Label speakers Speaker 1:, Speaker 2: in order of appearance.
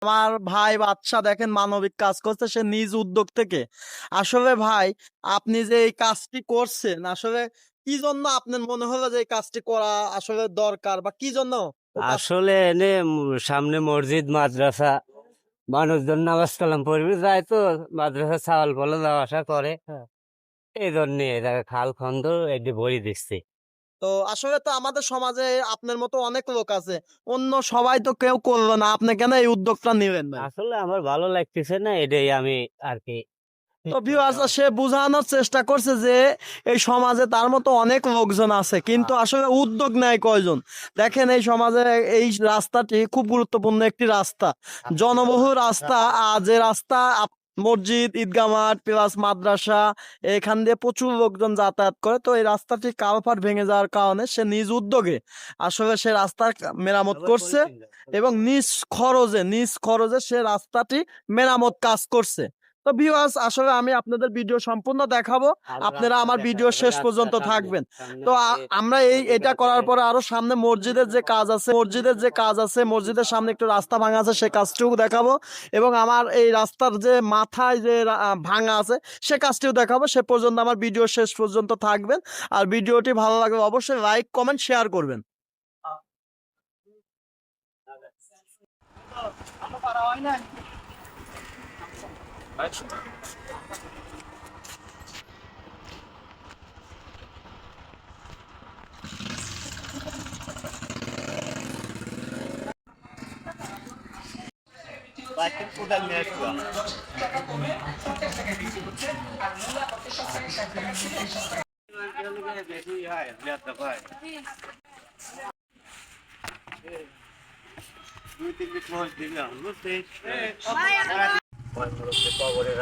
Speaker 1: আমার ভাই বাদশা দেখেন মানবিক কাজ করছে সে নিজ উদ্যোগ থেকে। আসলে ভাই আপনি যে এই কাজটি করছেন আসলে কি জন্য আপনার মনে হলো যে এই কাজটি করা আসলে দরকার বা কি জন্য এই কাজ?
Speaker 2: আসলে এনে সামনে মসজিদ মাদ্রাসা মানুষজন নামাজ কালাম পড়বে যায় তো মাদ্রাসা চাওয়াল বলে যাওয়া আসা করে।
Speaker 1: হ্যাঁ।
Speaker 2: এই জন্যে এটাকে খাল খন্দ এটি ভরি দিচ্ছে।
Speaker 1: তো আসলে তো আমাদের সমাজে আপনার মতো অনেক লোক আছে, অন্য সবাই তো কেউ করলো না, আপনি কেন এই উদ্যোগটা নিলেন ভাই?
Speaker 2: আসলে আমার ভালো লাগতেছে না, এটাই আমি আর কি।
Speaker 1: তো ভিউয়ার্স সে বোঝানোর চেষ্টা করছে যে এই সমাজে তার মতো অনেক লোকজন আছে কিন্তু আসলে উদ্যোগ নেয় কয়জন। দেখেন এই সমাজে এই রাস্তাটি খুব গুরুত্বপূর্ণ একটি রাস্তা, জনবহুল রাস্তা। আর যে রাস্তা মসজিদ ঈদগাহ মাঠ প্লাস মাদ্রাসা, এখান দিয়ে প্রচুর লোকজন যাতায়াত করে। তো এই রাস্তাটি কালভার্ট ভেঙে যাওয়ার কারণে সে নিজ উদ্যোগে আসলে সে রাস্তা মেরামত করছে এবং নিজ খরচে সে রাস্তাটি মেরামত কাজ করছে। তো ভিউয়ার্স আসলে আমি আপনাদের ভিডিও সম্পূর্ণ দেখাবো, আপনারা আমার ভিডিও শেষ পর্যন্ত থাকবেন। তো আমরা এটা করার পরে আরো সামনে মসজিদের সামনে একটু রাস্তা ভাঙা আছে, সে কাজটিও দেখাবো এবং আমার এই রাস্তার যে মাথায় যে ভাঙা আছে সে কাজটিও দেখাবো। সে পর্যন্ত আমার ভিডিও শেষ পর্যন্ত থাকবেন। আর ভিডিওটি ভালো লাগলে অবশ্যই লাইক কমেন্ট শেয়ার করবেন।
Speaker 2: কবরে